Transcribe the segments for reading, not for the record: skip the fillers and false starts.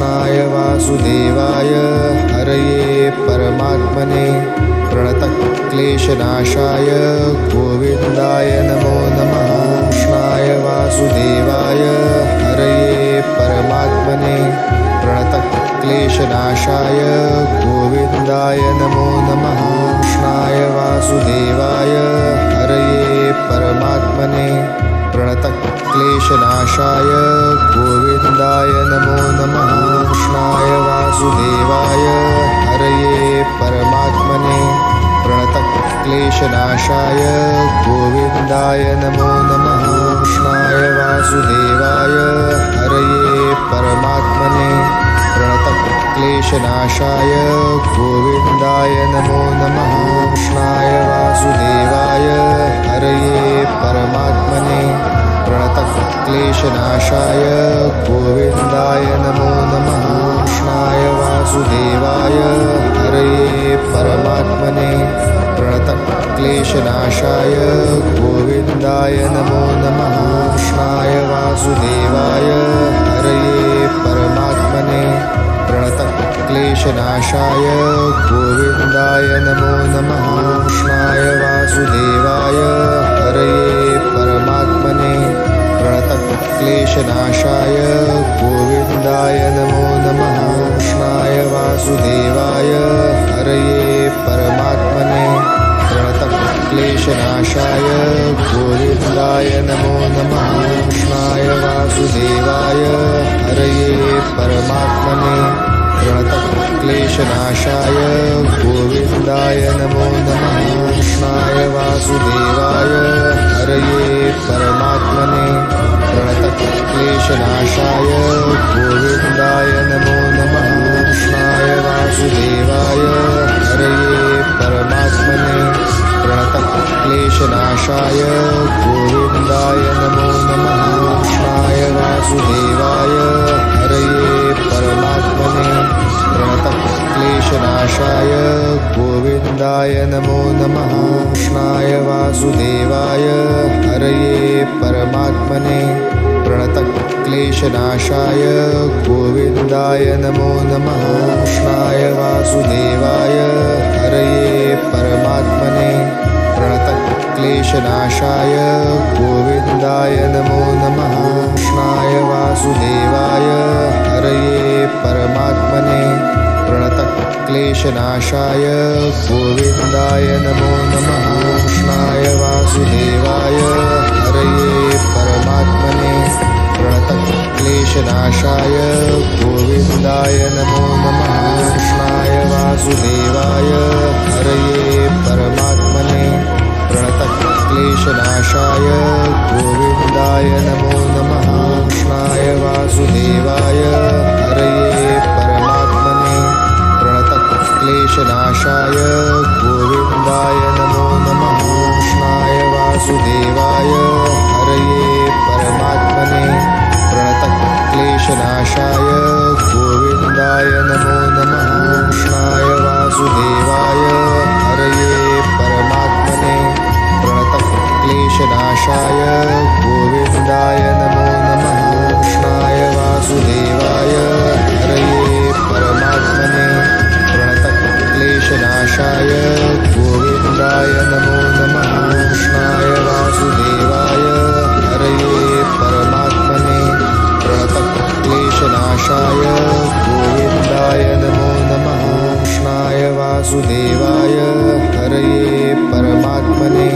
कृष्णाय वासुदेवाय हरये परमात्मने प्रणतक्लेशनाशाय गोविन्दाय नमो नमः। कृष्णाय वासुदेवाय हरये परमात्मने प्रणतक्लेशनाशाय गोविन्दाय नमो नमः। कृष्णाय वासुदेवाय हरये परमात्मने प्रणतक्लेशनाशाय गोविन्दाय नमो नमः। कृष्णाय वासुदेवाय हरये परमात्मने प्रणतक्लेशनाशाय गोविन्दाय नमो नमः। कृष्णाय वासुदेवाय हरये परमात्मने प्रणतक्लेशनाशाय गोविन्दाय नमो नमः। कृष्णाय वासुदेवाय हरये परमात्मने प्रणतक्लेशनाशाय गोविन्दाय नमो नमः। कृष्णाय वासुदेवाय हरये परमात्मने प्रणतक्लेशनाशाय गोविन्दाय नमो नमः। कृष्णाय वासुदेवाय हरये परमात्मने प्रणतक्लेशनाशाय गोविन्दाय नमो नमः। कृष्णाय वासुदेवाय हरये परमात्मने प्रणतक्लेशनाशाय गोविन्दाय नमो नमः। कृष्णाय वासुदेवाय हरये परमात्मने प्रणतक्लेशनाशाय गोविन्दाय नमो नमः। कृष्णाय वासुदेवाय हरये परमात्मने प्रणतक्लेशनाशाय गोविन्दाय नमो नमः। कृष्णाय वासुदेवाय हरये परमात्मने प्रणतक्लेशनाशाय गोविन्दाय नमो नमः। कृष्णाय वासुदेवाय हरये परमात्मने प्रणतक्लेशनाशाय गोविन्दाय नमो नमः। कृष्णाय वासुदेवाय हरये परमात्मने प्रणतक्लेशनाशाय गोविन्दाय नमो नमः। कृष्णाय वासुदेवाय हरये परमात्मने प्रणतक्लेशनाशाय गोविन्दाय नमो नमः। कृष्णाय वासुदेवाय हरये परमात्मने प्रणतक्लेशनाशाय गोविन्दाय नमो नमः। कृष्णाय वासुदेवाय हरये परमात्मने प्रणतक्लेशनाशाय गोविन्दाय नमो नमः। कृष्णाय वासुदेवाय हरये परमात्मने प्रणतक्लेशनाशाय गोविन्दाय नमो नमः। कृष्णाय वासुदेवाय हरये परमात्मने प्रणतक्लेशनाशाय गोविन्दाय नमो नमः। कृष्णाय वासुदेवाय हरये परमात्मने प्रणतक्लेशनाशाय गोविन्दाय नमो नमः। कृष्णाय वासुदेवाय हरये परमात्मने प्रणतक्लेशनाशाय गोविन्दाय नमो नमः। कृष्णाय वासुदेवाय हरये परमात्मने प्रणतक्लेशनाशाय गोविन्दाय नमो नमः। कृष्णाय वासुदेवाय हरये परमात्मने प्रणतक्लेशनाशाय गोविन्दाय नमो नमः। कृष्णाय वासुदेवाय हरये परमात्मने प्रणतक्लेशनाशाय गोविन्दाय नमो नमः। कृष्णाय वासुदेवाय हरये परमात्मने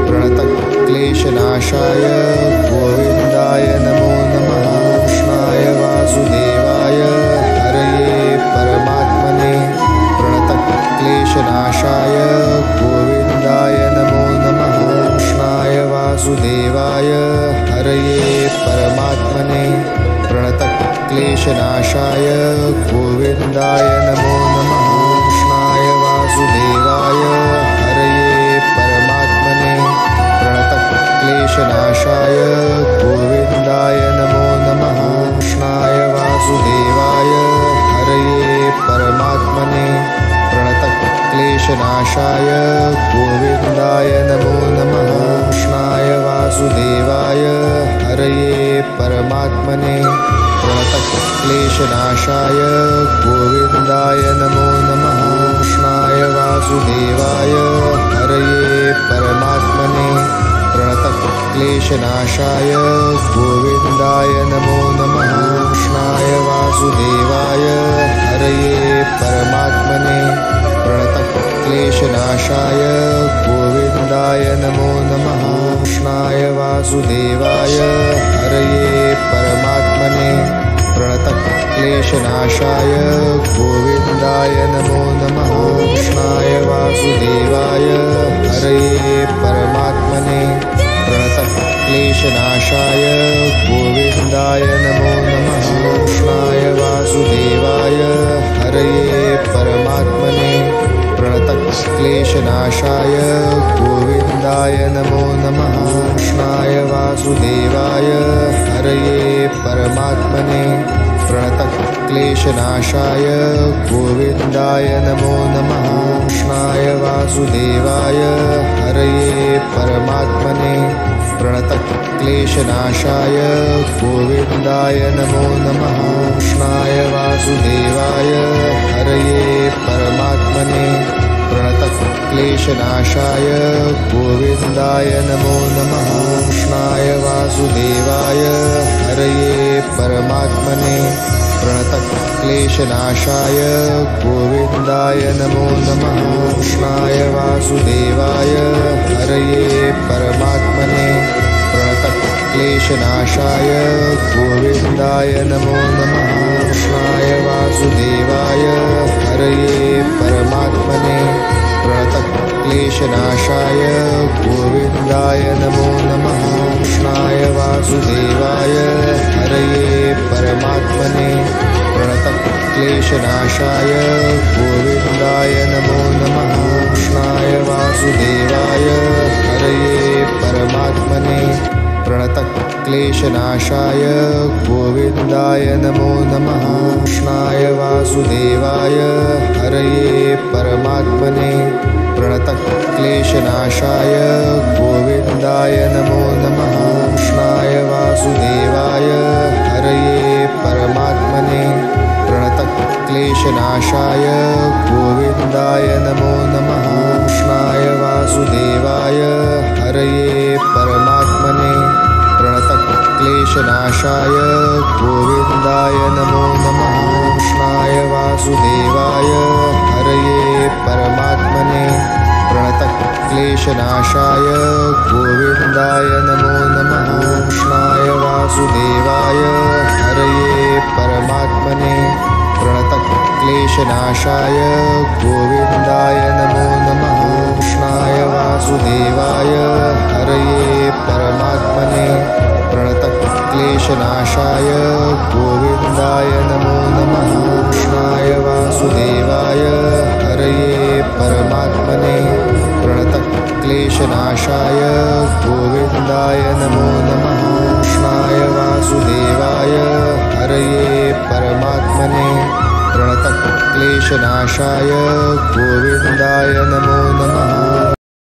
प्रणतक्लेशनाशाय गोविन्दाय नमो नमः। कृष्णाय वासुदेवाय हरये परमात्मने प्रणतक्लेशनाशाय गोविन्दाय नमो नमः। कृष्णाय वासुदेवाय हरये परमात्मने प्रणतक्लेशनाशाय गोविन्दाय नमो नमः। कृष्णाय वासुदेवाय हरये परमात्मने प्रणतक्लेशनाशाय गोविन्दाय नमो नमः। कृष्णाय वासुदेवाय हरये परमात्मने प्रणतक्लेशनाशाय गोविन्दाय नमो नमः। कृष्णाय वासुदेवाय हरये परमात्मने प्रणतक्लेशनाशाय प्रणतक्लेशनाशाय गोविन्दाय नमो नमः। कृष्णाय वासुदेवाय हरये परमात्मने प्रणतक्लेशनाशाय गोविन्दाय नमो नमः। कृष्णाय वासुदेवाय हरये परमात्मने प्रणतक्लेशनाशाय गोविन्दाय नमो नमः। कृष्णाय वासुदेवाय हरये परमात्मने प्रणतक्लेशनाशाय गोविन्दाय नमो नमः। कृष्णाय वासुदेवाय हरये परमात्मने प्रणतक्लेशनाशाय गोविन्दाय नमो नमः। कृष्णाय वासुदेवाय हरये परमात्मने प्रणतक्लेशनाशाय गोविन्दाय नमो नमः। कृष्णाय वासुदेवाय हरये परमात्मने प्रणतक्लेशनाशाय गोविन्दाय नमो नमः। कृष्णाय वासुदेवाय हरये परमात्मने प्रणतक्लेशनाशाय गोविन्दाय नमो नमः। कृष्णाय वासुदेवाय हरये परमात्मने प्रणतक्लेशनाशाय गोविन्दाय नमो नमः। कृष्णाय वासुदेवाय हरये परमात्मने प्रणतक्लेशनाशाय गोविन्दाय नमो नमः। कृष्णाय वासुदेवाय हरये परमात्मने प्रणतक्लेशनाशाय गोविन्दाय नमो नमः। कृष्णाय वासुदेवाय हरये परमात्मने प्रणतक्लेशनाशाय गोविन्दाय नमो नमः। कृष्णाय वासुदेवाय हरये परमात्मने प्रणतक्लेशनाशाय गोविन्दाय नमो नमः। कृष्णाय वासुदेवाय हरये परमात्मने प्रणतक्लेशनाशाय गोविन्दाय नमो नमः। कृष्णाय वासुदेवाय हरये परमात्मने प्रणतक्लेशनाशाय गोविन्दाय नमो नमः। कृष्णाय वासुदेवाय हरये परमात्मने प्रणतक्लेशनाशाय गोविन्दाय नमो नमः। कृष्णाय वासुदेवाय हरये परमात्मने प्रणतक्लेशनाशाय गोविन्दाय नमो नमः। कृष्णाय वासुदेवाय हरये परमात्मने प्रणतक्लेशनाशाय गोविन्दाय नमो नमः। कृष्णाय वासुदेवाय हरये परमात्मने प्रणतक्लेशनाशाय गोविन्दाय नमो नमः। कृष्णाय वासुदेवाय हरये परमात्मने प्रणतक्लेशनाशाय गोविन्दाय नमो नमः। कृष्णाय वासुदेवाय हरये परमात्मने प्रणतक्लेशनाशाय गोविन्दाय नमो नमः। कृष्णाय वासुदेवाय हरये परमात्मने प्रणतक्लेशनाशाय गोविन्दाय नमो नमः।